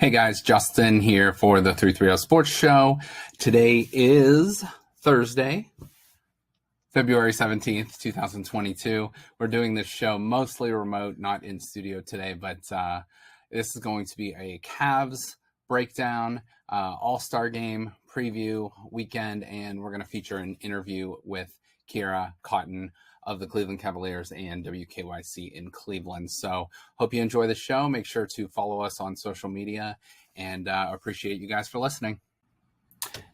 Hey guys, Justin here for the 330 Sports Show. Today is Thursday, February 17th, 2022. We're doing this show mostly remote, not in studio today, but this is going to be a Cavs breakdown, All-Star Game preview weekend, and we're going to feature an interview with Kierra Cotton of the Cleveland Cavaliers and WKYC in Cleveland. So hope you enjoy the show. Make sure to follow us on social media, and appreciate you guys for listening.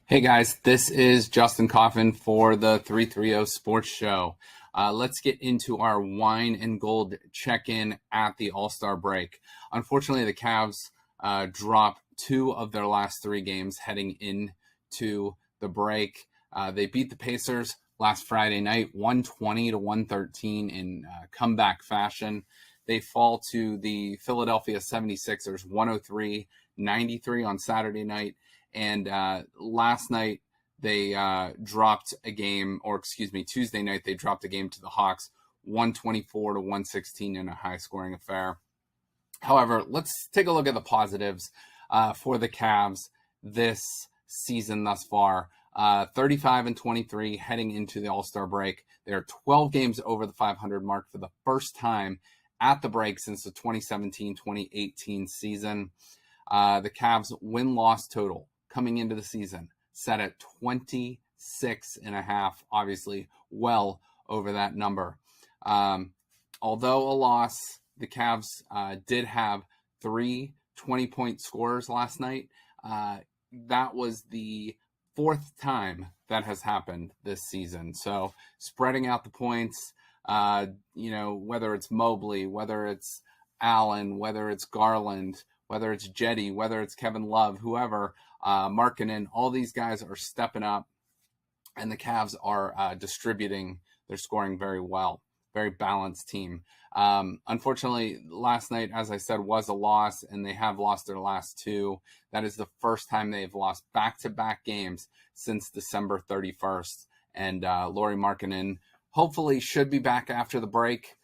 Hey guys, this is Justin Coffin for the 330 Sports Show. Let's get into our wine and gold check-in at the All-Star break. Unfortunately, the Cavs dropped 2 of their last 3 games heading into the break. They beat the Pacers last Friday night, 120-113 in comeback fashion. They fall to the Philadelphia 76ers, 103-93 on Saturday night. And last night, they dropped a game, Tuesday night, they dropped a game to the Hawks, 124-116 in a high-scoring affair. However, let's take a look at the positives for the Cavs this season thus far. 35-23 heading into the All-Star break. They are 12 games over the 500 mark for the first time at the break since the 2017-2018 season. The Cavs win-loss total coming into the season set at 26.5, obviously well over that number. Although a loss, the Cavs did have 3 20-point scorers last night. That was the 4th time that has happened this season. So spreading out the points, whether it's Mobley, whether it's Allen, whether it's Garland, whether it's Jetty, whether it's Kevin Love, whoever, Markkanen, all these guys are stepping up, and the Cavs are distributing their scoring very well. Very balanced team. Unfortunately, last night, as I said, was a loss, and they have lost their last 2. That is the first time they've lost back-to-back games since December 31st. And Lauri Markkanen hopefully should be back after the break.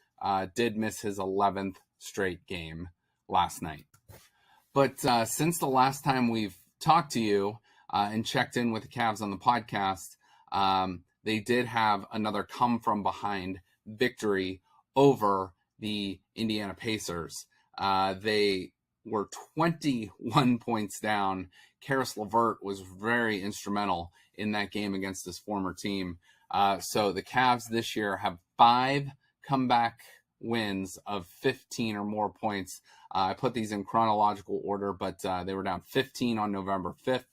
Did miss his 11th straight game last night. But since the last time we've talked to you and checked in with the Cavs on the podcast, they did have another come-from-behind victory over the Indiana Pacers. They were 21 points down. Caris Levert was very instrumental in that game against his former team. So the Cavs this year have 5 comeback wins of 15 or more points. I put these in chronological order, but they were down 15 on November 5th.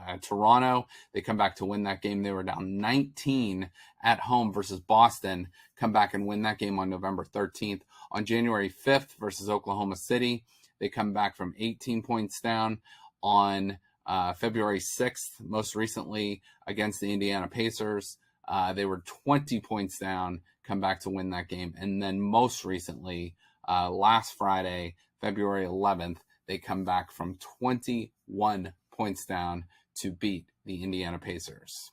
At Toronto, they come back to win that game. They were down 19 at home versus Boston, come back and win that game on November 13th. On January 5th versus Oklahoma City, they come back from 18 points down. On February 6th, most recently against the Indiana Pacers, they were 20 points down, come back to win that game. And then most recently, last Friday, February 11th, they come back from 21 points down to beat the Indiana Pacers.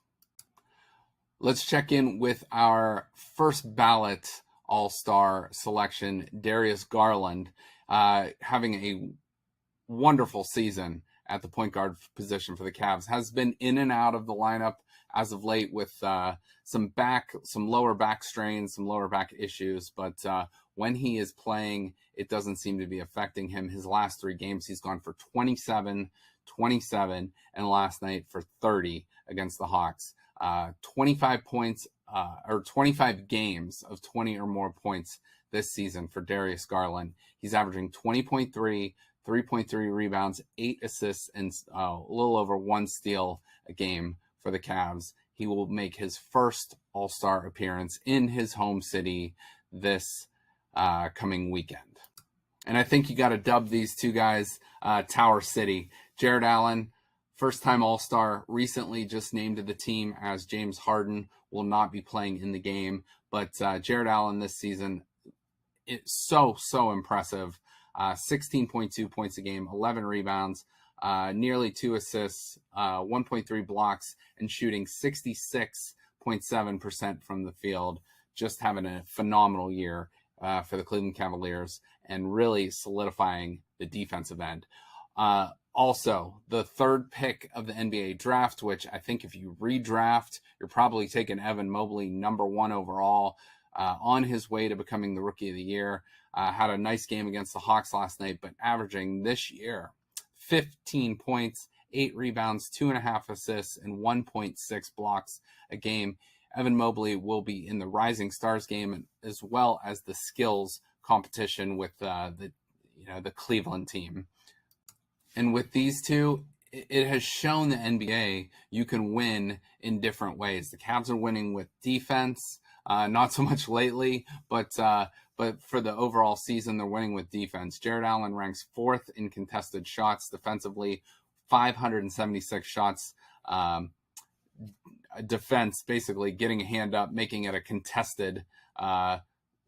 Let's check in with our first ballot All-Star selection, Darius Garland, having a wonderful season at the point guard position for the Cavs. Has been in and out of the lineup as of late with some lower back strains, some lower back issues, but when he is playing, it doesn't seem to be affecting him. His last 3 games, he's gone for 27, and last night for 30 against the Hawks. 25 points or 25 games of 20 or more points this season for Darius Garland. He's averaging 20.3, 3.3 rebounds, 8 assists, and a little over 1 steal a game for the Cavs. He will make his first All-Star appearance in his home city this coming weekend. And I think you got to dub these 2 guys Tower City. Jarret Allen, first-time All-Star, recently just named to the team as James Harden will not be playing in the game. But Jarret Allen this season, it's so impressive. 16.2 points a game, 11 rebounds, nearly 2 assists, 1.3 blocks, and shooting 66.7% from the field. Just having a phenomenal year for the Cleveland Cavaliers and really solidifying the defensive end. Also, the third pick of the NBA draft, which I think if you redraft, you're probably taking Evan Mobley #1 overall, on his way to becoming the Rookie of the Year. Had a nice game against the Hawks last night, but averaging this year 15 points, 8 rebounds, 2.5 assists, and 1.6 blocks a game. Evan Mobley will be in the Rising Stars game as well as the skills competition with the Cleveland team. And with these two, it has shown the NBA you can win in different ways. The Cavs are winning with defense, not so much lately, but for the overall season, they're winning with defense. Jarret Allen ranks 4th in contested shots defensively, 576 shots. Defense, basically getting a hand up, making it a contested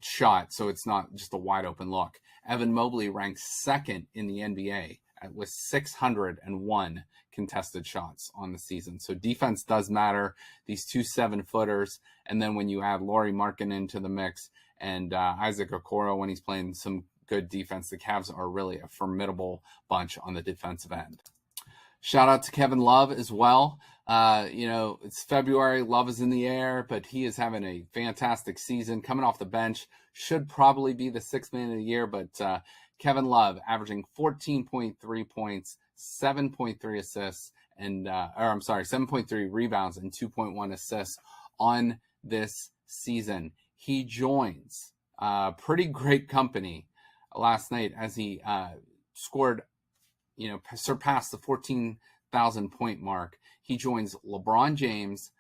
shot, so it's not just a wide open look. Evan Mobley ranks 2nd in the NBA with 601 contested shots on the season. So defense does matter. These 2 7-footers, and then when you add Lauri Markkanen into the mix and Isaac Okoro when he's playing some good defense, the Cavs are really a formidable bunch on the defensive end. Shout out to Kevin Love as well. It's February, Love is in the air, but he is having a fantastic season. Coming off the bench, should probably be the 6th man of the year, but Kevin Love averaging 14.3 points, 7.3 assists, and 7.3 rebounds and 2.1 assists on this season. He joins pretty great company last night as he scored, surpassed the 14,000 point mark. He joins LeBron James,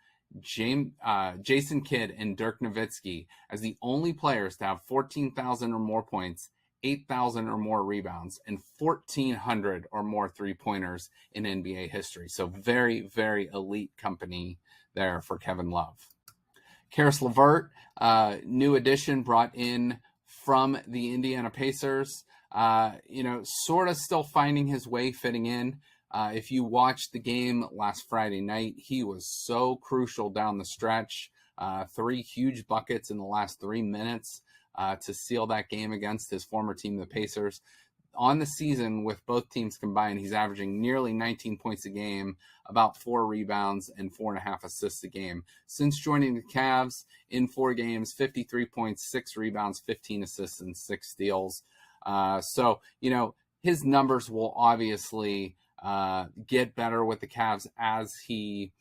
Jason Kidd, and Dirk Nowitzki as the only players to have 14,000 or more points, 8,000 or more rebounds, and 1,400 or more three-pointers in NBA history. So very, very elite company there for Kevin Love. Caris Levert, new addition brought in from the Indiana Pacers. Sort of still finding his way, fitting in. If you watched the game last Friday night, he was so crucial down the stretch. 3 huge buckets in the last 3 minutes to seal that game against his former team, the Pacers. On the season, with both teams combined, he's averaging nearly 19 points a game, about 4 rebounds, and 4.5 assists a game. Since joining the Cavs, in 4 games, 53 points, 6 rebounds, 15 assists, and 6 steals. So his numbers will obviously get better with the Cavs as he,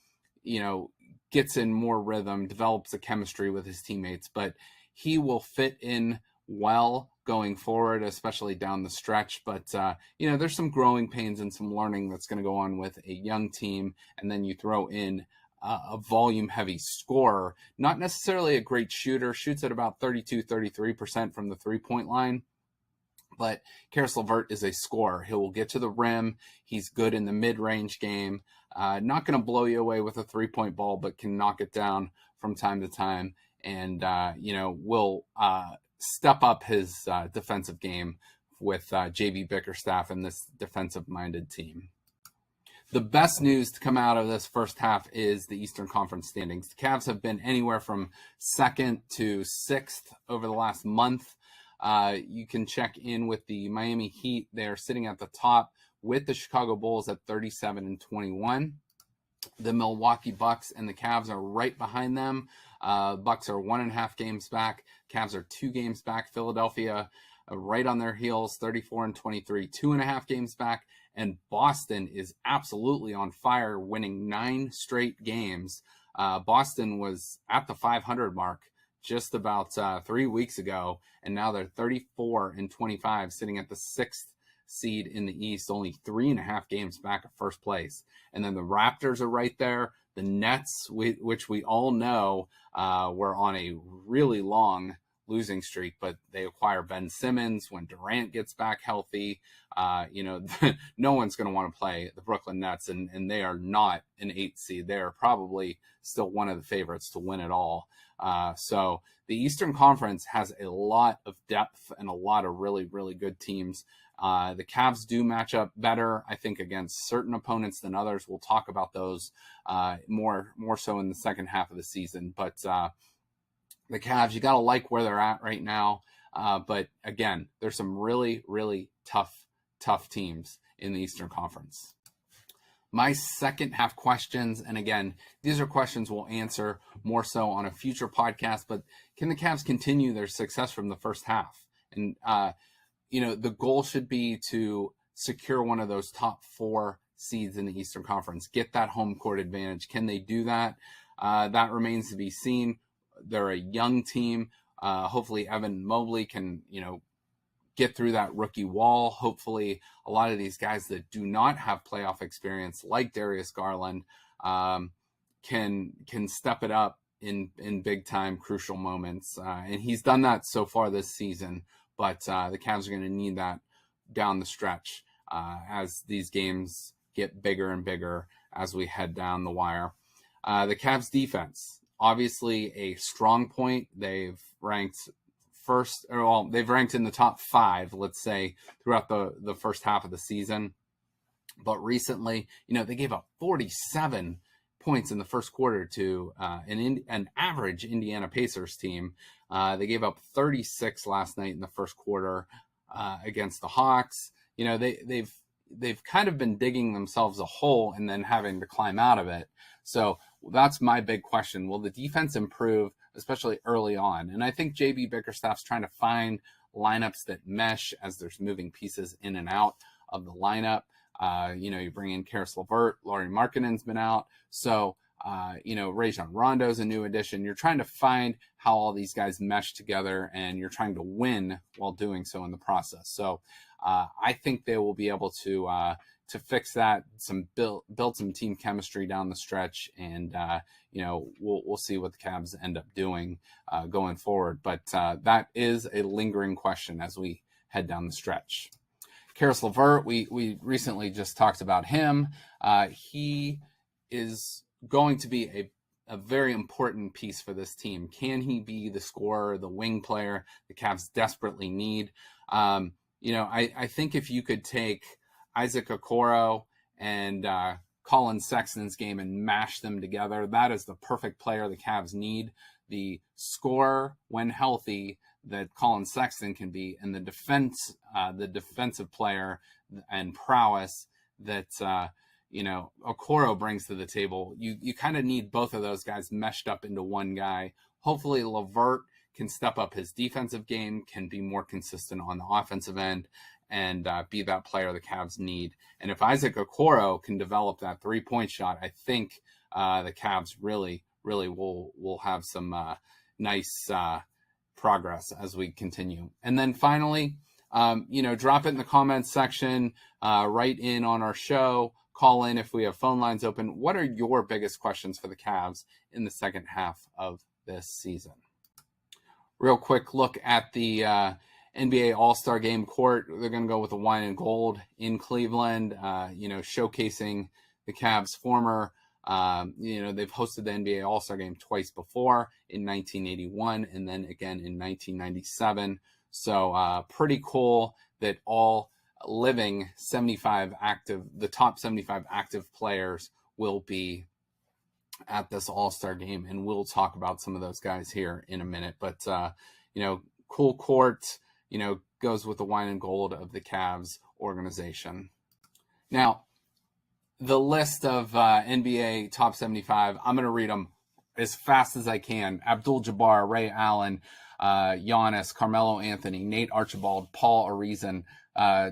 gets in more rhythm, develops a chemistry with his teammates. But he will fit in well going forward, especially down the stretch. But, there's some growing pains and some learning that's going to go on with a young team. And then you throw in a volume-heavy scorer, not necessarily a great shooter, shoots at about 33% from the three-point line. But Caris Levert is a scorer. He will get to the rim. He's good in the mid-range game. Not going to blow you away with a three-point ball, but can knock it down from time to time. And, will step up his defensive game with J.B. Bickerstaff and this defensive-minded team. The best news to come out of this first half is the Eastern Conference standings. The Cavs have been anywhere from 2nd to 6th over the last month. You can check in with the Miami Heat. They're sitting at the top with the Chicago Bulls at 37-21. The Milwaukee Bucks and the Cavs are right behind them. Bucks are 1.5 games back. Cavs are 2 games back. Philadelphia right on their heels, 34-23, 2.5 games back. And Boston is absolutely on fire, winning 9 straight games. Boston was at the 500 mark just about 3 weeks ago, and now they're 34-25, sitting at the 6th seed in the East, only 3.5 games back of first place. And then the Raptors are right there. The Nets, which we all know were on a really long losing streak, but they acquire Ben Simmons when Durant gets back healthy. No one's going to want to play the Brooklyn Nets, and they are not an 8th seed. They are probably still one of the favorites to win it all. So the Eastern Conference has a lot of depth and a lot of really, really good teams. The Cavs do match up better, I think, against certain opponents than others. We'll talk about those more so in the second half of the season. But the Cavs, you got to like where they're at right now. But again, there's some really, really tough tough teams in the Eastern Conference. My second half questions, and again, these are questions we'll answer more so on a future podcast, but can the Cavs continue their success from the first half? And, the goal should be to secure one of those top 4 seeds in the Eastern Conference, get that home court advantage. Can they do that? That remains to be seen. They're a young team. Hopefully Evan Mobley can, get through that rookie wall. Hopefully a lot of these guys that do not have playoff experience, like Darius Garland, can step it up in big time crucial moments. And he's done that so far this season, but the Cavs are going to need that down the stretch as these games get bigger and bigger as we head down the wire. The Cavs defense, obviously a strong point. They've ranked they've ranked in the top 5, let's say, throughout the first half of the season. But recently, they gave up 47 points in the first quarter to an average Indiana Pacers team. They gave up 36 last night in the first quarter against the Hawks. They've kind of been digging themselves a hole and then having to climb out of it. So that's my big question. Will the defense improve, especially early on? And I think JB Bickerstaff's trying to find lineups that mesh as there's moving pieces in and out of the lineup. You bring in Caris Levert, Lauri Markkanen's been out. So, Rajon Rondo's a new addition. You're trying to find how all these guys mesh together, and you're trying to win while doing so in the process. So I think they will be able to fix that, build some team chemistry down the stretch, and we'll see what the Cavs end up doing going forward. But that is a lingering question as we head down the stretch. Caris Levert, we recently just talked about him. He is going to be a very important piece for this team. Can he be the scorer, the wing player the Cavs desperately need? I think if you could take Isaac Okoro and Colin Sexton's game and mash them together, that is the perfect player the Cavs need. The scorer, when healthy, that Colin Sexton can be, and the defensive player and prowess that Okoro brings to the table. You kind of need both of those guys meshed up into one guy. Hopefully Levert can step up his defensive game, can be more consistent on the offensive end, and be that player the Cavs need. And if Isaac Okoro can develop that 3-point shot, I think the Cavs really will have some nice progress as we continue. And then finally, drop it in the comments section, write in on our show, call in if we have phone lines open. What are your biggest questions for the Cavs in the second half of this season? Real quick look at the NBA All-Star Game court. They're going to go with the wine and gold in Cleveland, showcasing the Cavs' former, they've hosted the NBA All-Star Game twice before, in 1981 and then again in 1997. So pretty cool that all living the top 75 active players will be at this All-Star Game, and we'll talk about some of those guys here in a minute. But cool court, goes with the wine and gold of the Cavs organization. Now, the list of NBA top 75, I'm going to read them as fast as I can. Abdul-Jabbar, Ray Allen, Giannis, Carmelo Anthony, Nate Archibald, Paul Arizin,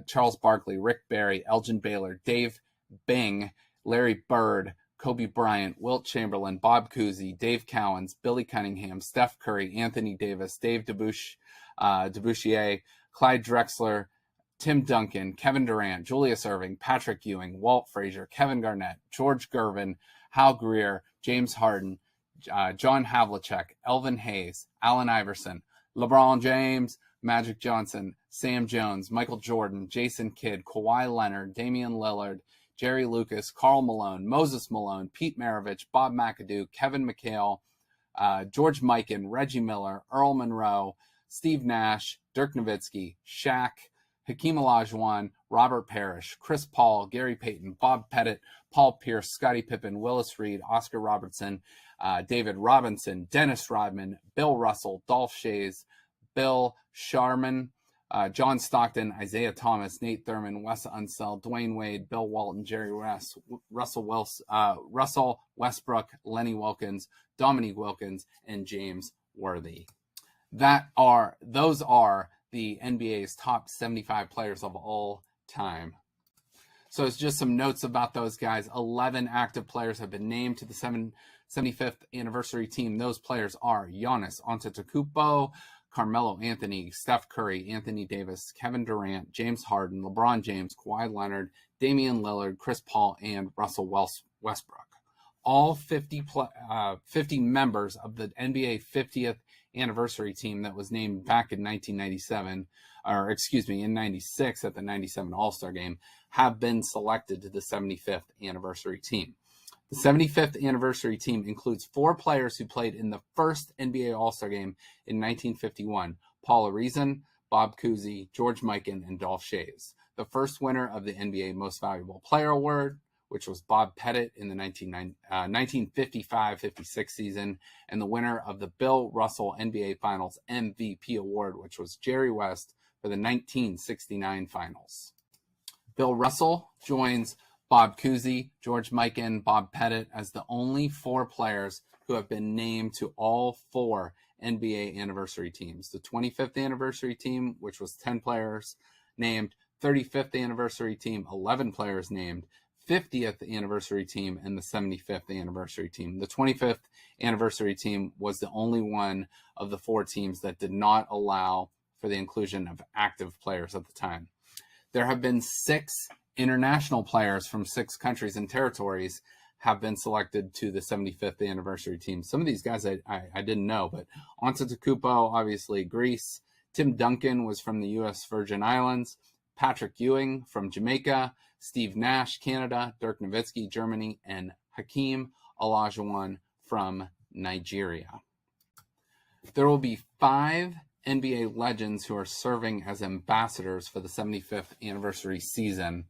Charles Barkley, Rick Barry, Elgin Baylor, Dave Bing, Larry Bird, Kobe Bryant, Wilt Chamberlain, Bob Cousy, Dave Cowens, Billy Cunningham, Steph Curry, Anthony Davis, Dave Debouchier, Clyde Drexler, Tim Duncan, Kevin Durant, Julius Erving, Patrick Ewing, Walt Frazier, Kevin Garnett, George Gervin, Hal Greer, James Harden, John Havlicek, Elvin Hayes, Allen Iverson, LeBron James, Magic Johnson, Sam Jones, Michael Jordan, Jason Kidd, Kawhi Leonard, Damian Lillard, Jerry Lucas, Karl Malone, Moses Malone, Pete Maravich, Bob McAdoo, Kevin McHale, George Mikan, Reggie Miller, Earl Monroe, Steve Nash, Dirk Nowitzki, Shaq, Hakeem Olajuwon, Robert Parrish, Chris Paul, Gary Payton, Bob Pettit, Paul Pierce, Scottie Pippen, Willis Reed, Oscar Robertson, David Robinson, Dennis Rodman, Bill Russell, Dolph Schayes, Bill Sharman, John Stockton, Isaiah Thomas, Nate Thurman, Wes Unseld, Dwayne Wade, Bill Walton, Jerry West, Russell Westbrook, Lenny Wilkins, Dominique Wilkins, and James Worthy. Those are the NBA's top 75 players of all time. So it's just some notes about those guys. 11 active players have been named to the 75th anniversary team. Those players are Giannis Antetokounmpo, Carmelo Anthony, Steph Curry, Anthony Davis, Kevin Durant, James Harden, LeBron James, Kawhi Leonard, Damian Lillard, Chris Paul, and Russell Westbrook. All 50 members of the NBA 50th anniversary team that was named back in 1997, or excuse me, in 96 at the 97 All-Star Game, have been selected to the 75th anniversary team. The 75th anniversary team includes 4 players who played in the first NBA All-Star Game in 1951, Paul Arizin, Bob Cousy, George Mikan, and Dolph Schayes. The first winner of the NBA Most Valuable Player Award, which was Bob Pettit in the 1955-56 season, and the winner of the Bill Russell NBA Finals MVP Award, which was Jerry West for the 1969 Finals. Bill Russell joins Bob Cousy, George Mikan, Bob Pettit as the only 4 players who have been named to all 4 NBA anniversary teams. The 25th anniversary team, which was 10 players named, 35th anniversary team, 11 players named, 50th anniversary team, and the 75th anniversary team. The 25th anniversary team was the only one of the 4 teams that did not allow for the inclusion of active players at the time. There have been 6 international players from 6 countries and territories have been selected to the 75th anniversary team. Some of these guys I didn't know, but Antetokounmpo, obviously Greece. Tim Duncan was from the U.S. Virgin Islands. Patrick Ewing from Jamaica. Steve Nash, Canada. Dirk Nowitzki, Germany. And Hakeem Olajuwon from Nigeria. There will be 5 NBA legends who are serving as ambassadors for the 75th anniversary season.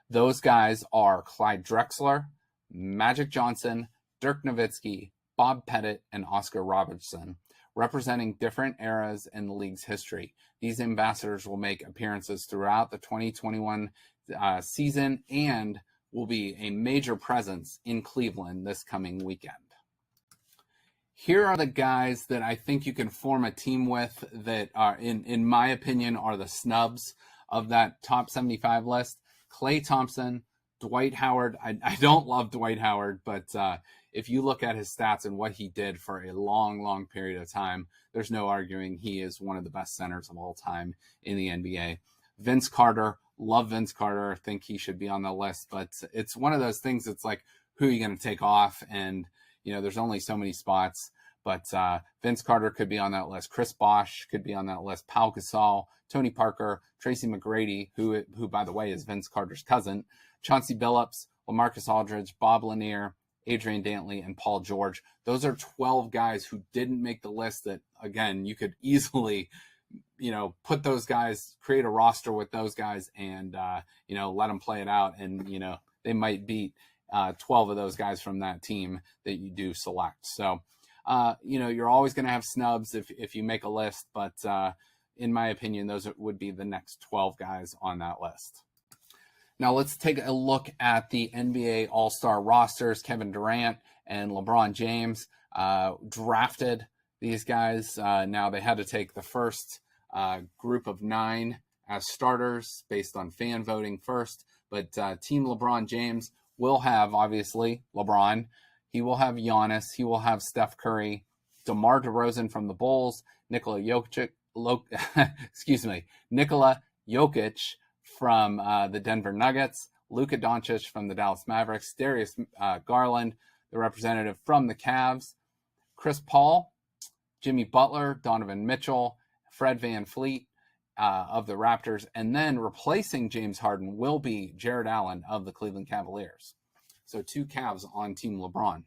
Those guys are Clyde Drexler, Magic Johnson, Dirk Nowitzki, Bob Pettit, and Oscar Robertson, representing different eras in the league's history. These ambassadors will make appearances throughout the 2021 season and will be a major presence in Cleveland this coming weekend. Here are the guys that I think you can form a team with that are, in my opinion, are the snubs of that top 75 list. Klay Thompson, Dwight Howard. I don't love Dwight Howard, but if you look at his stats and what he did for a long, long period of time, there's no arguing he is one of the best centers of all time in the NBA. Vince Carter, love Vince Carter. I think he should be on the list, but it's one of those things that's like, who are you going to take off? And there's only so many spots, but Vince Carter could be on that list. Chris Bosh could be on that list. Pau Gasol, Tony Parker, Tracy McGrady, who by the way is Vince Carter's cousin, Chauncey Billups, LaMarcus Aldridge, Bob Lanier, Adrian Dantley, and Paul George. Those are 12 guys who didn't make the list that, again, you could easily, put those guys, create a roster with those guys and, let them play it out. And, they might beat 12 of those guys from that team that you do select. So, you're always going to have snubs if you make a list, but in my opinion, those would be the next 12 guys on that list. Now let's take a look at the NBA All-Star rosters. Kevin Durant and LeBron James drafted these guys. Now they had to take the first group of 9 as starters based on fan voting first, but Team LeBron James will have, obviously, LeBron. He will have Giannis. He will have Steph Curry, DeMar DeRozan from the Bulls, Nikola Jokic from the Denver Nuggets, Luka Doncic from the Dallas Mavericks, Darius Garland, the representative from the Cavs, Chris Paul, Jimmy Butler, Donovan Mitchell, Fred VanVleet of the Raptors, and then replacing James Harden will be Jarret Allen of the Cleveland Cavaliers. So 2 Cavs on Team LeBron.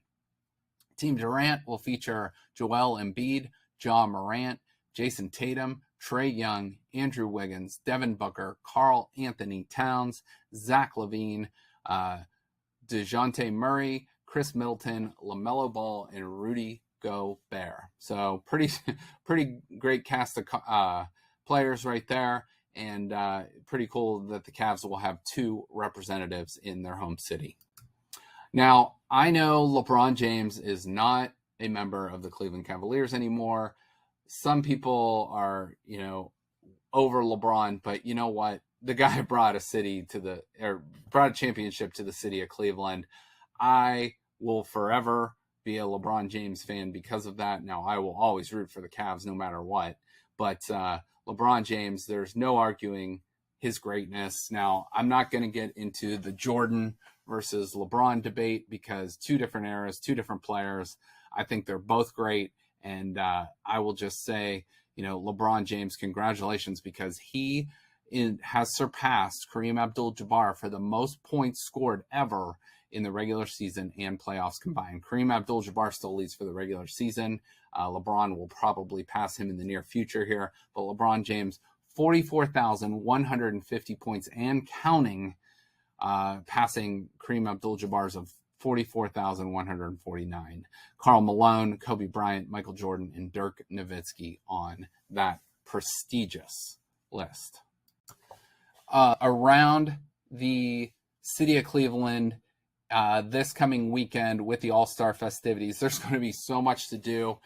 Team Durant will feature Joel Embiid, Ja Morant, Jason Tatum, Trae Young, Andrew Wiggins, Devin Booker, Karl Anthony Towns, Zach LaVine, DeJounte Murray, Chris Middleton, LaMelo Ball, and Rudy Gobert. So pretty great cast of players right there. and pretty cool that the Cavs will have 2 representatives in their home city. Now, I know LeBron James is not a member of the Cleveland Cavaliers anymore. Some people are, over LeBron, but you know what? The guy brought brought a championship to the city of Cleveland. I will forever be a LeBron James fan because of that. Now, I will always root for the Cavs no matter what, but LeBron James, there's no arguing his greatness. Now, I'm not going to get into the Jordan versus LeBron debate because 2 different eras, 2 different players. I think they're both great. And I will just say, LeBron James, congratulations, because he has surpassed Kareem Abdul-Jabbar for the most points scored ever in the regular season and playoffs combined. Kareem Abdul-Jabbar still leads for the regular season. LeBron will probably pass him in the near future here. But LeBron James, 44,150 points and counting, passing Kareem Abdul-Jabbar's of 44,149. Karl Malone, Kobe Bryant, Michael Jordan, and Dirk Nowitzki on that prestigious list. Around the city of Cleveland this coming weekend with the All-Star festivities, there's going to be so much to do.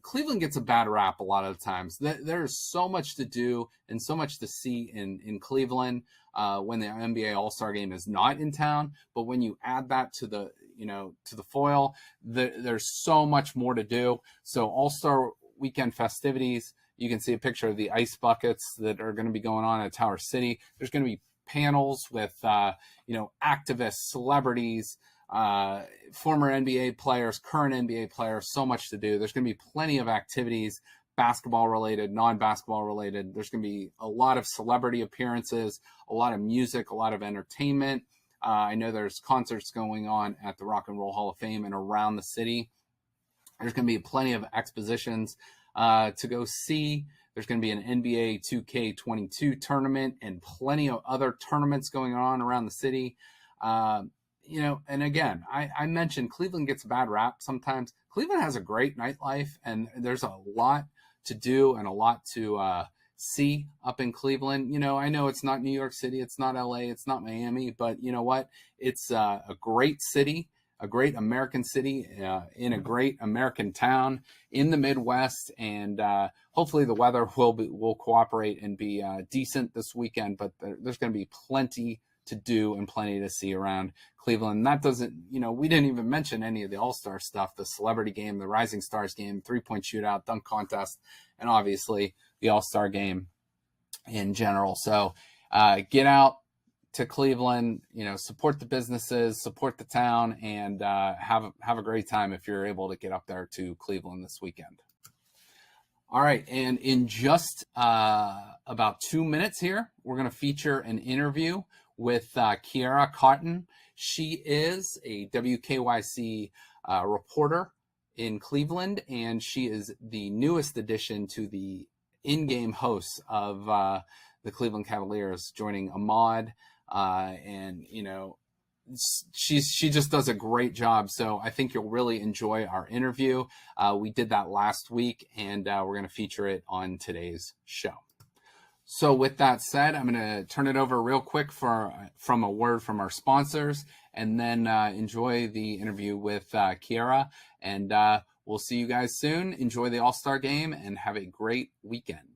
Cleveland gets a bad rap a lot of the times. There's so much to do and so much to see in Cleveland when the NBA All-Star Game is not in town. But when you add that to the foil, there's so much more to do. So All-Star weekend festivities, you can see a picture of the ice buckets that are going to be going on at Tower City. There's going to be panels with activists, celebrities, former NBA players, current NBA players, so much to do. There's going to be plenty of activities, basketball related, non-basketball related. There's going to be a lot of celebrity appearances, a lot of music, a lot of entertainment. I know there's concerts going on at the Rock and Roll Hall of Fame and around the city. There's going to be plenty of expositions to go see. There's going to be an NBA 2K22 tournament and plenty of other tournaments going on around the city. And again, I mentioned Cleveland gets a bad rap sometimes. Cleveland has a great nightlife, and there's a lot to do and a lot to see up in Cleveland. I know it's not New York City, it's not LA, it's not Miami, but you know what? It's a great city, a great American city in a great American town in the Midwest, and hopefully the weather will cooperate and be decent this weekend. But there's going to be plenty to do and plenty to see around Cleveland. And that doesn't, we didn't even mention any of the All-Star stuff, the celebrity game, the Rising Stars game, 3-point shootout, dunk contest, and obviously the All-Star game in general. So get out to Cleveland, support the businesses, support the town, and have a great time if you're able to get up there to Cleveland this weekend. All right, and in just about 2 minutes here, we're going to feature an interview with Kierra Cotton. She is a WKYC reporter in Cleveland, and she is the newest addition to the in-game hosts of the Cleveland Cavaliers, joining Ahmad, and she just does a great job. So I think you'll really enjoy our interview. We did that last week, and we're going to feature it on today's show. So with that said, I'm going to turn it over real quick from a word from our sponsors, and then enjoy the interview with Kierra. And we'll see you guys soon. Enjoy the All-Star game and have a great weekend.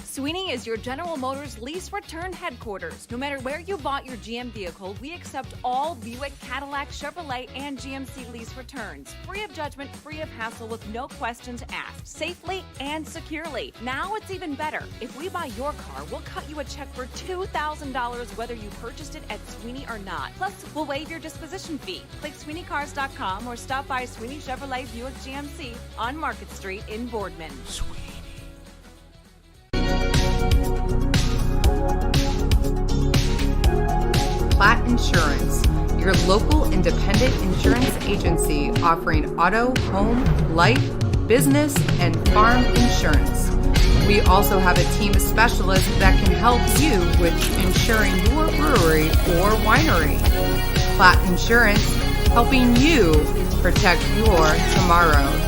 Sweeney is your General Motors lease return headquarters. No matter where you bought your GM vehicle, we accept all Buick, Cadillac, Chevrolet, and GMC lease returns. Free of judgment, free of hassle, with no questions asked. Safely and securely. Now it's even better. If we buy your car, we'll cut you a check for $2,000 whether you purchased it at Sweeney or not. Plus, we'll waive your disposition fee. Click SweeneyCars.com or stop by Sweeney Chevrolet Buick GMC on Market Street in Boardman. Platt Insurance, your local independent insurance agency offering auto, home, life, business, and farm insurance. We also have a team of specialists that can help you with insuring your brewery or winery. Platt Insurance, helping you protect your tomorrows.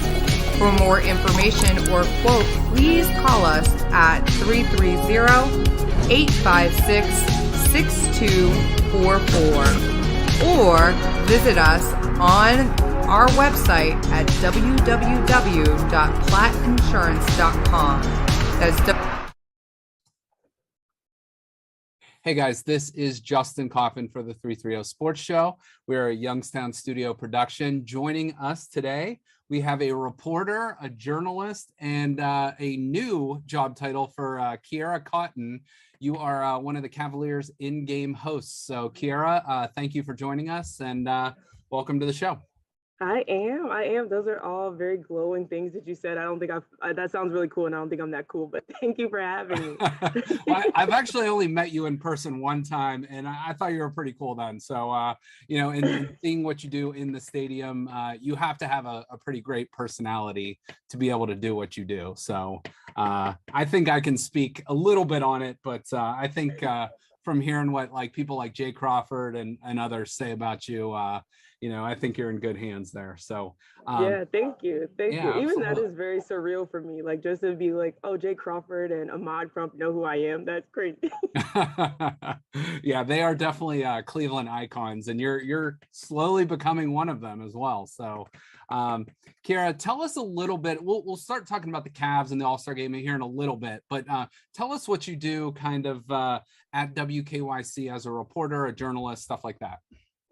For more information or quote, please call us at 330 856-6244 or visit us on our website at www.plattinsurance.com. Hey guys, this is Justin Coffin for the 330 Sports Show. We're a Youngstown studio production. Joining us today, we have a reporter, a journalist, and a new job title for Kierra Cotton. You are one of the Cavaliers in-game hosts. So Kierra, thank you for joining us and welcome to the show. I am. Those are all very glowing things that you said. I don't think that sounds really cool, and I don't think I'm that cool, but thank you for having me. Well, I've actually only met you in person one time, and I thought you were pretty cool then. So, in seeing what you do in the stadium, you have to have a pretty great personality to be able to do what you do. So I think I can speak a little bit on it, but I think from hearing what people like Jay Crawford and others say about you, I think you're in good hands there. So yeah, thank you. Even absolutely. that is very surreal for me. Like, just to be like, oh, Jay Crawford and Ahmad Crump know who I am. That's crazy. Yeah, they are definitely Cleveland icons, and you're slowly becoming one of them as well. So Kierra, tell us a little bit. We'll start talking about the Cavs and the All-Star game here in a little bit, but tell us what you do kind of at WKYC as a reporter, a journalist, stuff like that.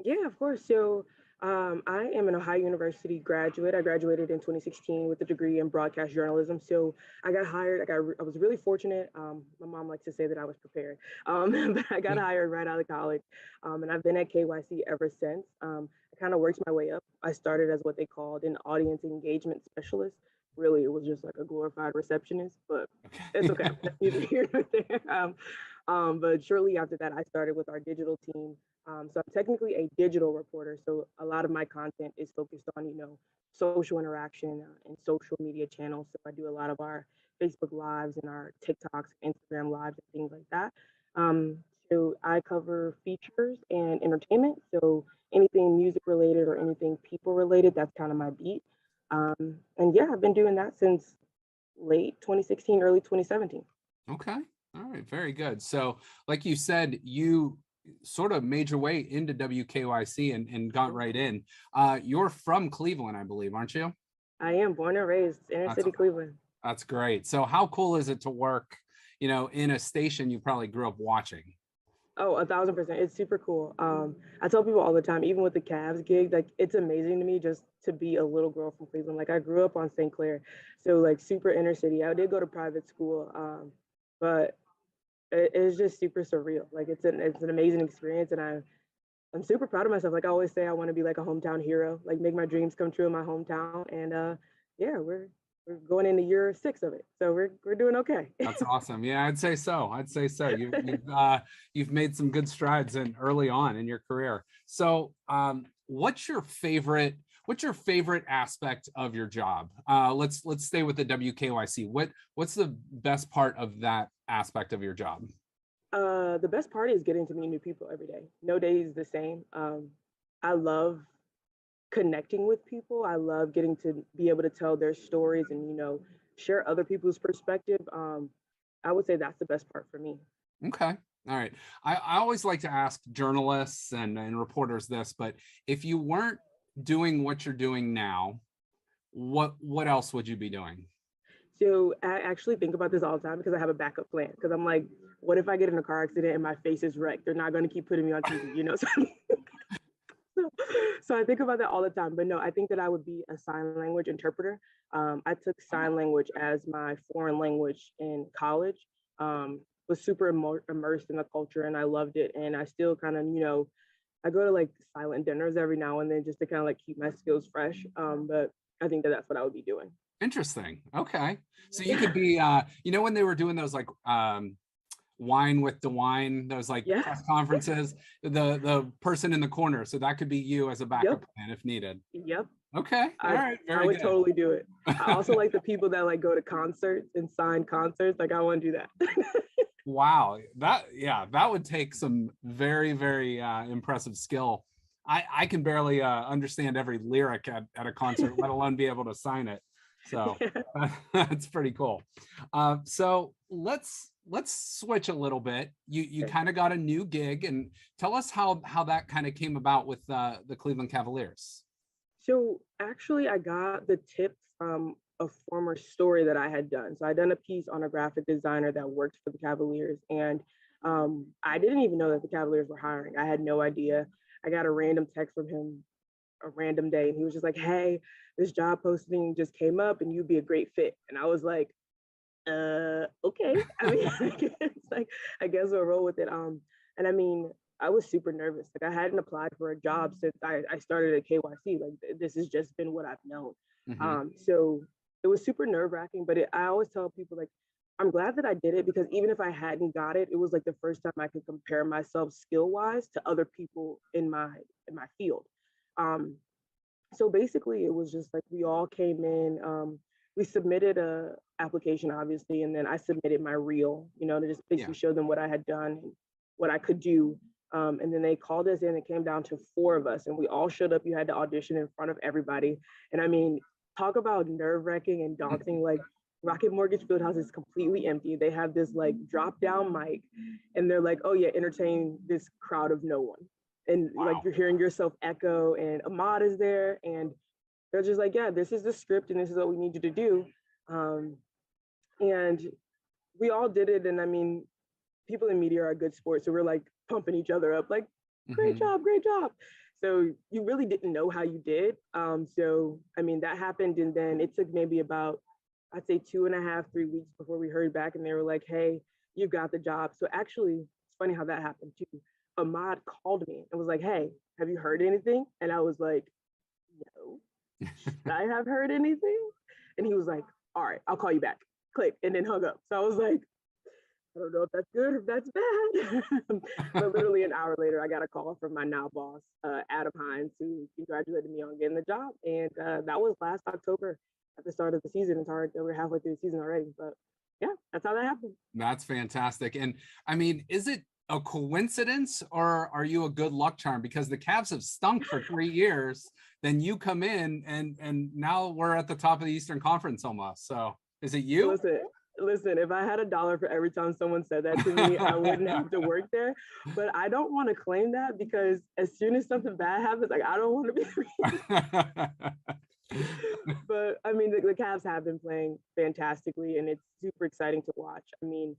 Yeah, of course. So I am an Ohio University graduate. I graduated in 2016 with a degree in broadcast journalism. So I got hired. I was really fortunate. My mom likes to say that I was prepared, but I got hired right out of college. And I've been at KYC ever since. I kind of worked my way up. I started as what they called an audience engagement specialist. Really, it was just like a glorified receptionist, but it's okay. Neither here nor there. But shortly after that, I started with our digital team. So I'm technically a digital reporter. So a lot of my content is focused on, social interaction and social media channels. So I do a lot of our Facebook Lives and our TikToks, Instagram Lives, and things like that. So I cover features and entertainment. So anything music related or anything people related, that's kind of my beat. And yeah, I've been doing that since late 2016, early 2017. Okay. All right. Very good. So like you said, you sort of made your way into WKYC and got right in. You're from Cleveland, I believe, aren't you? I am born and raised inner city Cleveland. That's great. So how cool is it to work, in a station you probably grew up watching? Oh, 1,000%. It's super cool. I tell people all the time, even with the Cavs gig, like it's amazing to me just to be a little girl from Cleveland. Like I grew up on St. Clair, so like super inner city. I did go to private school, but it's just super surreal. Like it's an amazing experience, and I'm super proud of myself. Like I always say, I want to be like a hometown hero, like make my dreams come true in my hometown. And yeah, we're going into year 6 of it, so we're doing okay. That's awesome. Yeah, I'd say so. You've made some good strides early on in your career. So what's your favorite aspect of your job? Let's stay with the WKYC. What's the best part of that aspect of your job? The best part is getting to meet new people every day. No day is the same. I love connecting with people. I love getting to be able to tell their stories and, share other people's perspective. I would say that's the best part for me. Okay. All right. I always like to ask journalists and reporters this, but if you weren't doing what you're doing now, what else would you be doing? So I actually think about this all the time because I have a backup plan. Because I'm like, what if I get in a car accident and my face is wrecked? They're not going to keep putting me on TV, So I think about that all the time. But no, I think that I would be a sign language interpreter. I took sign language as my foreign language in college. Was super immersed in the culture, and I loved it. And I still kind of, I go to like silent dinners every now and then just to kind of like keep my skills fresh. But I think that that's what I would be doing. Interesting. Okay. So you could be, when they were doing those like wine with DeWine, those like press conferences, the person in the corner. So that could be you as a backup plan if needed. Yep. Okay. All right. I would totally do it. I also like the people that like go to concerts and sign concerts. Like I want to do that. Wow. That would take some very, very impressive skill. I can barely understand every lyric at a concert, let alone be able to sign it. So that's pretty cool. So let's let's switch a little bit. You kind of got a new gig, and tell us how that kind of came about with the Cleveland Cavaliers. So actually, I got the tip from a former story that I had done. So I'd done a piece on a graphic designer that worked for the Cavaliers, and I didn't even know that the Cavaliers were hiring. I had no idea. I got a random text from him a random day, and he was just like, "Hey, this job posting just came up, and you'd be a great fit." And I was like, okay. I mean, I guess we'll roll with it. And I mean, I was super nervous. Like I hadn't applied for a job since I started at KYC. Like this has just been what I've known. So it was super nerve wracking, but I always tell people like, I'm glad that I did it because even if I hadn't got it, it was like the first time I could compare myself skill wise to other people in my field. So basically it was just like, we all came in, we submitted a application obviously, and then I submitted my reel, to just basically show them what I had done and what I could do. And then they called us in. It came down to 4 of us, and we all showed up. You had to audition in front of everybody. And I mean, talk about nerve-wracking and daunting. Like Rocket Mortgage Fieldhouse is completely empty. They have this like drop-down mic, and they're like, "Oh yeah, entertain this crowd of no one." And like you're hearing yourself echo, and Ahmad is there, and they're just like, "Yeah, this is the script, and this is what we need you to do." And we all did it. And I mean, people in media are a good sport, so we're like pumping each other up, like, "Great job, great job." So you really didn't know how you did. So I mean, that happened, and then it took maybe about, I'd say 2.5, 3 weeks before we heard back, and they were like, "Hey, you got the job." So actually, it's funny how that happened too. Ahmad called me and was like, "Hey, have you heard anything?" And I was like, "No, should I have heard anything?" And he was like, "All right, I'll call you back." Click, and then hung up. So I was like, I don't know if that's good or if that's bad. But literally an hour later, I got a call from my now boss, Adam Hines, who congratulated me on getting the job. And that was last October at the start of the season. It's hard that we're halfway through the season already, but yeah, that's how that happened. That's fantastic. And I mean, is it a coincidence or are you a good luck charm? Because the Cavs have stunk for 3 years, then you come in and now we're at the top of the Eastern Conference almost. So is it you? Listen, if I had $1 for every time someone said that to me, I wouldn't have to work there. But I don't want to claim that because as soon as something bad happens, like I don't want to be. But I mean, the Cavs have been playing fantastically, and it's super exciting to watch. I mean,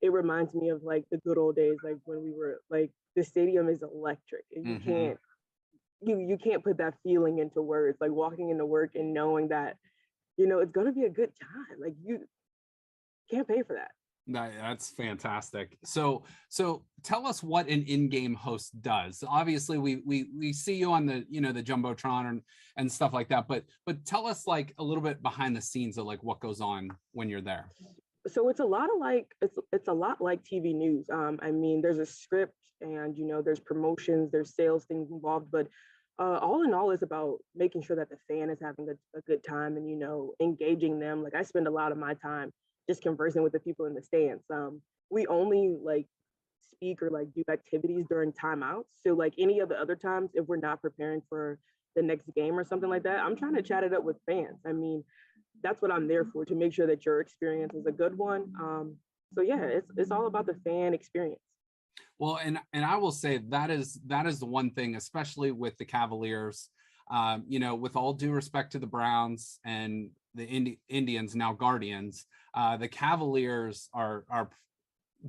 it reminds me of like the good old days, like when we were like, the stadium is electric, and you can't put that feeling into words. Like walking into work and knowing that, it's going to be a good time. Like you can't pay for that. That's fantastic. So tell us what an in-game host does. Obviously we see you on the the Jumbotron and stuff like that, but tell us like a little bit behind the scenes of like what goes on when you're there. So it's a lot of like it's a lot like TV news. I mean, there's a script, and there's promotions, there's sales things involved, but all in all, it's about making sure that the fan is having a good time and engaging them. Like I spend a lot of my time just conversing with the people in the stands. We only like speak or like do activities during timeouts. So like any of the other times, if we're not preparing for the next game or something like that, I'm trying to chat it up with fans. I mean, that's what I'm there for, to make sure that your experience is a good one. So yeah, it's all about the fan experience. Well, and I will say that is the one thing, especially with the Cavaliers, with all due respect to the Browns and the Indians, now Guardians, the Cavaliers are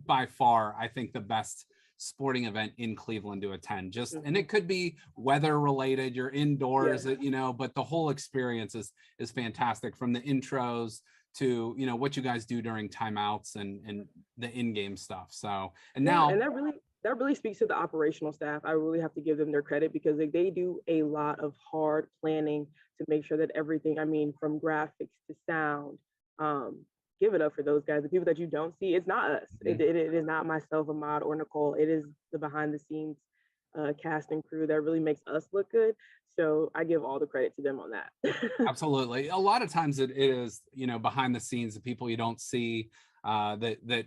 by far, I think, the best sporting event in Cleveland to attend. And it could be weather related, you're indoors, but the whole experience is fantastic, from the intros to what you guys do during timeouts and the in-game stuff. So and that really speaks to the operational staff. I really have to give them their credit because they do a lot of hard planning to make sure that everything, I mean, from graphics to sound, give it up for those guys. The people that you don't see, it's not us. It is not myself, Ahmad, or Nicole. It is the behind the scenes cast and crew that really makes us look good. So I give all the credit to them on that. Absolutely. A lot of times it is, behind the scenes, the people you don't see that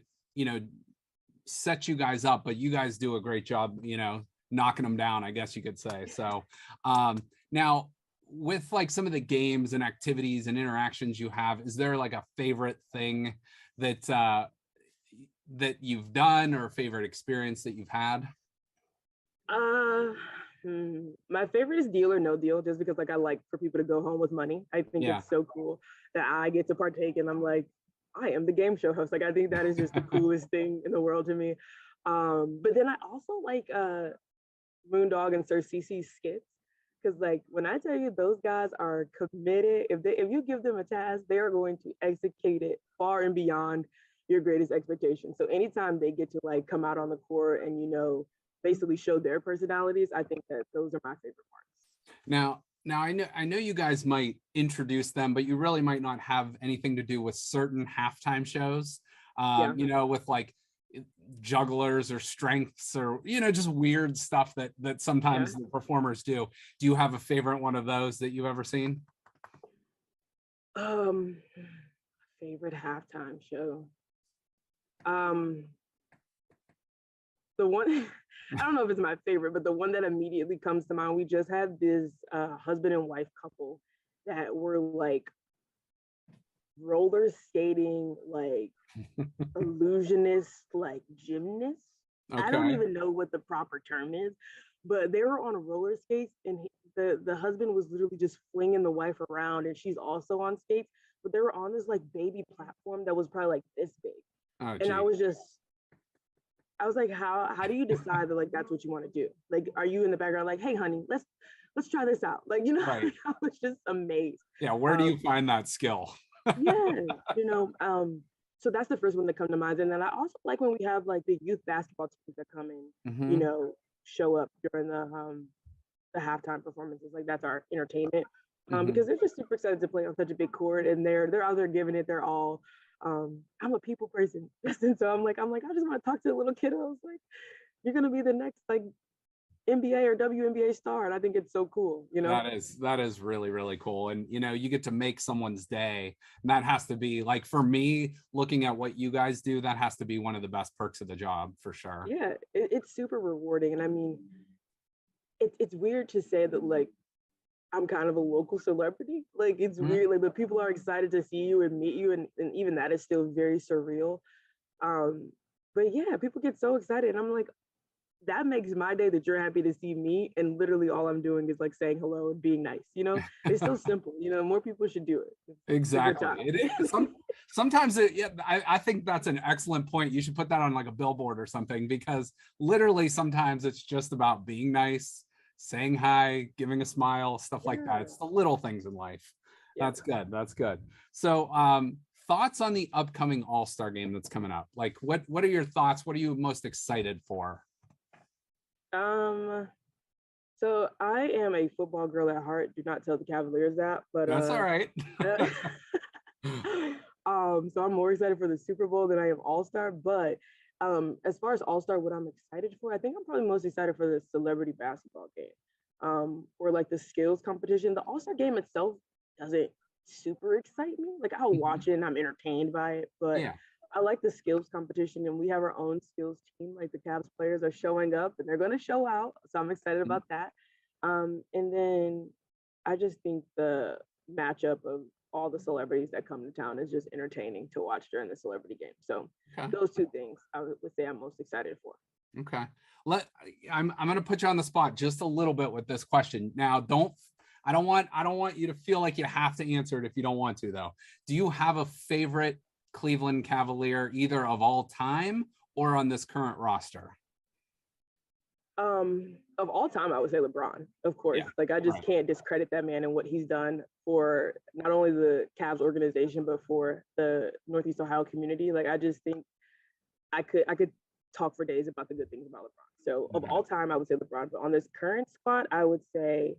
set you guys up, but you guys do a great job, knocking them down, I guess you could say. So now with like some of the games and activities and interactions you have, is there like a favorite thing that that you've done or favorite experience that you've had? My favorite is Deal or No Deal, just because like I like for people to go home with money. I think Yeah. it's so cool that I get to partake, and I'm like, I am the game show host. Like I think that is just the coolest thing in the world to me. But then I also like Moondog and Sir CC's skits, because like when I tell you those guys are committed, if you give them a task, they are going to execute it far and beyond your greatest expectations. So anytime they get to like come out on the court and basically show their personalities, I think that those are my favorite parts. Now I know you guys might introduce them, but you really might not have anything to do with certain halftime shows. With like jugglers or strengths or just weird stuff that sometimes the performers do. Do you have a favorite one of those that you've ever seen? Favorite halftime show. The one I don't know if it's my favorite, but the one that immediately comes to mind, we just had this husband and wife couple that were like roller skating, like illusionists, like gymnasts. Okay. I don't even know what the proper term is, but they were on roller skates, and the husband was literally just flinging the wife around, and she's also on skates, but they were on this like baby platform that was probably like this big. Oh, and I was like, how do you decide that like that's what you want to do? Like, are you in the background like, hey honey, let's try this out? Like, right. I was just amazed. Yeah, where do you find that skill? So that's the first one that comes to mind. And then I also like when we have like the youth basketball teams that come in, show up during the halftime performances. Like that's our entertainment. Because they're just super excited to play on such a big court, and they're out there giving it their all. I'm a people person, and so I'm like, I just want to talk to the little kiddos. Like, you're gonna be the next like NBA or WNBA star, and I think it's so cool. That is really, really cool, and you get to make someone's day, and that has to be like, for me, looking at what you guys do, that has to be one of the best perks of the job for sure. Yeah, it's super rewarding, and I mean, it's weird to say that like I'm kind of a local celebrity. Like it's weird, like, but people are excited to see you and meet you, and even that is still very surreal. But yeah, people get so excited, and I'm like, that makes my day that you're happy to see me, and literally all I'm doing is like saying hello and being nice. It's so simple. More people should do it. Exactly. It is. Sometimes I think that's an excellent point. You should put that on like a billboard or something, because literally sometimes it's just about being nice, saying hi, giving a smile, stuff like that. It's the little things in life. That's good. So thoughts on the upcoming All-Star game that's coming up? Like what are your thoughts? What are you most excited for? So I am a football girl at heart. Do not tell the Cavaliers that, but that's all right. So I'm more excited for the Super Bowl than I am All-Star, but as far as All-Star, what I'm excited for, I think I'm probably most excited for the celebrity basketball game, or like the skills competition. The All-Star game itself doesn't super excite me. Like I'll watch it and I'm entertained by it, but I like the skills competition, and we have our own skills team. Like the Cavs players are showing up and they're going to show out, so I'm excited about that. And then I just think the matchup of all the celebrities that come to town is just entertaining to watch during the celebrity game. So those two things I would say I'm most excited for. Okay. I'm going to put you on the spot just a little bit with this question. Now, I don't want you to feel like you have to answer it if you don't want to, though. Do you have a favorite Cleveland Cavalier, either of all time or on this current roster? Of all time, I would say LeBron, of course. Like I just can't discredit that man and what he's done for not only the Cavs organization, but for the Northeast Ohio community. Like I just think I could talk for days about the good things about LeBron. So of all time, I would say LeBron. But on this current spot, I would say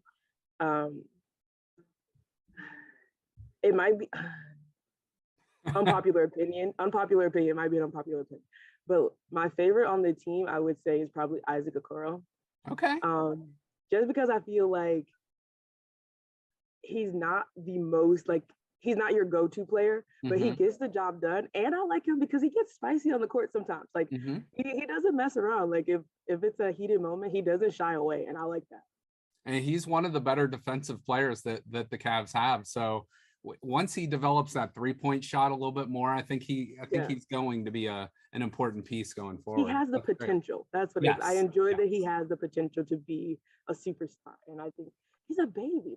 it might be unpopular opinion might be an unpopular opinion, but my favorite on the team, I would say, is probably Isaac Okoro. Okay. Just because I feel like he's not the most, like, he's not your go-to player, but he gets the job done, and I like him because he gets spicy on the court sometimes. Like he doesn't mess around. Like if it's a heated moment, he doesn't shy away, and I like that. And he's one of the better defensive players that the Cavs have. So once he develops that 3-point shot a little bit more, I think Yeah. he's going to be an important piece going He forward. has the That's great. potential. That's what it is. I Yes. enjoy that he has the potential to be a superstar. And I think he's a baby.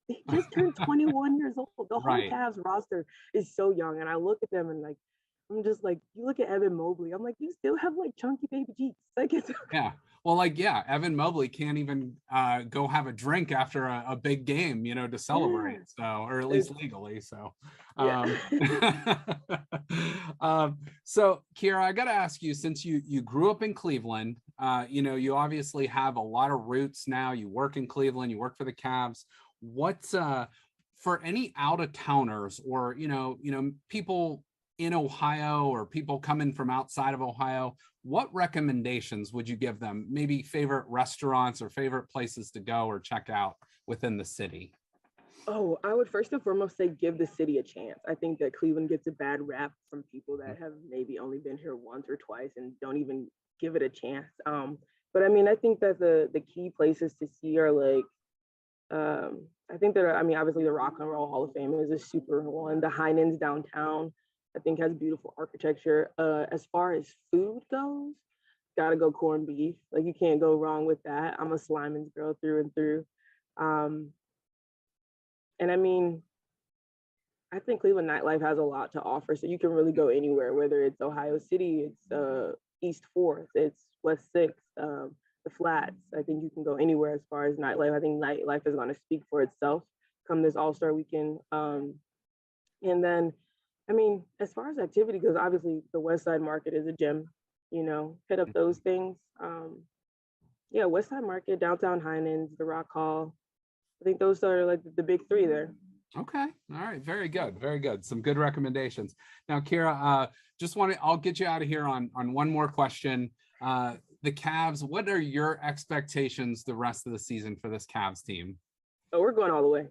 He just turned 21 years old. The whole Right. Cavs roster is so young. And I look at them and like, I'm just like, you look at Evan Mobley. I'm like, you still have like chunky baby cheeks. Like it's Yeah. Well, like, yeah, Evan Mobley can't even go have a drink after a big game, to celebrate. Yeah. So, or at least legally. So, Yeah. So Kierra, I got to ask you, since you grew up in Cleveland, you obviously have a lot of roots now. You work in Cleveland, you work for the Cavs. What's for any out of towners or, people in Ohio or people coming from outside of Ohio, what recommendations would you give them? Maybe favorite restaurants or favorite places to go or check out within the city? Oh, I would first and foremost say give the city a chance. I think that Cleveland gets a bad rap from people that have maybe only been here once or twice and don't even give it a chance. But I mean, I think that the key places to see are like, I think that, I mean, obviously the Rock and Roll Hall of Fame is a super one. The Heinen's downtown, I think, has beautiful architecture. As far as food goes, gotta go corned beef. Like you can't go wrong with that. I'm a Sliman's girl through and through. And I mean, I think Cleveland nightlife has a lot to offer. So you can really go anywhere, whether it's Ohio City, it's East 4th, it's West 6th, the Flats. I think you can go anywhere as far as nightlife. I think nightlife is going to speak for itself come this All-Star weekend. And then, I mean, as far as activity goes, obviously the West Side Market is a gem, hit up those things. Yeah, West Side Market, downtown Heinen's, the Rock Hall. I think those are like the big three there. Okay. All right. Very good. Very good. Some good recommendations. Now, Kierra, I'll get you out of here on one more question. The Cavs, what are your expectations the rest of the season for this Cavs team? Oh, we're going all the way.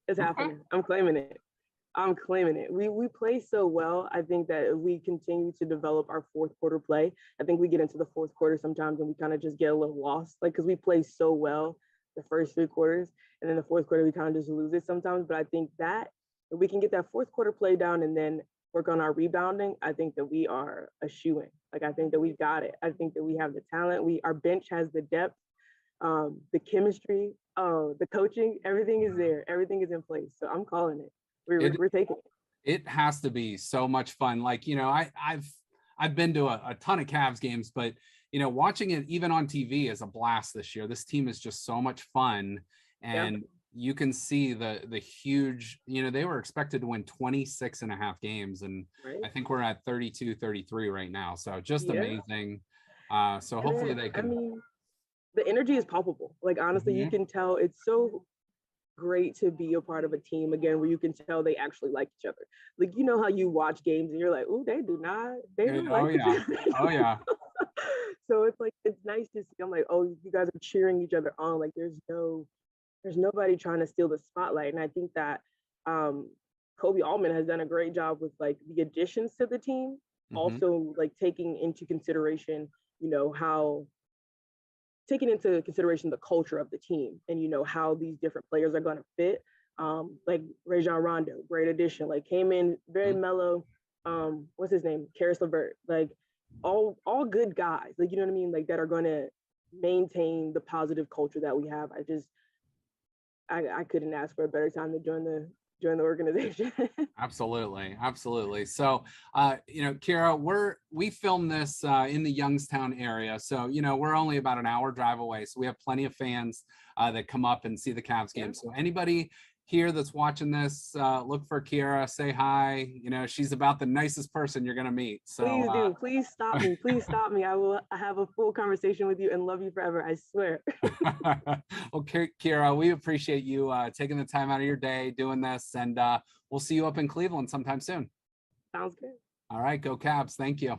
It's Okay. happening. I'm claiming it. We play so well. I think that if we continue to develop our fourth quarter play, I think we get into the fourth quarter sometimes and we kind of just get a little lost, like, because we play so well the first 3 quarters, and then the fourth quarter we kind of just lose it sometimes. But I think that if we can get that fourth quarter play down and then work on our rebounding, I think that we are a shoo-in. Like, I think that we got it. I think that we have the talent. Our bench has the depth, the chemistry, the coaching, everything is there. Everything is in place. So I'm calling it. We're taking it. It has to be so much fun. Like, I've been to a ton of Cavs games, but watching it even on TV is a blast this year. This team is just so much fun. And you can see the huge, they were expected to win 26 and a half games. And right. I think we're at 32, 33 right now. So just amazing. So hopefully they can. I mean, the energy is palpable. Like, honestly, you can tell it's so great to be a part of a team again where you can tell they actually like each other. Like, how you watch games and you're like, oh, they don't like each other. Oh yeah. So it's like, it's nice to see. I'm like, oh, you guys are cheering each other on. Like, there's nobody trying to steal the spotlight. And I think that Kobe Altman has done a great job with like the additions to the team, also like taking into consideration the culture of the team and how these different players are going to fit. Like Rajon Rondo, great addition, like came in very mellow. What's his name? Caris Levert, like all good guys, like, you know what I mean, like that are going to maintain the positive culture that we have. I couldn't ask for a better time to join the organization. Absolutely. So, Kierra, we filmed this in the Youngstown area. So, we're only about an hour drive away. So we have plenty of fans that come up and see the Cavs game. So anybody here that's watching this, look for Kierra, say hi. She's about the nicest person you're going to meet. So please do. Please stop me. Please stop me. I will have a full conversation with you and love you forever. I swear. Well, Kierra, we appreciate you taking the time out of your day doing this, and we'll see you up in Cleveland sometime soon. Sounds good. All right. Go Cavs. Thank you.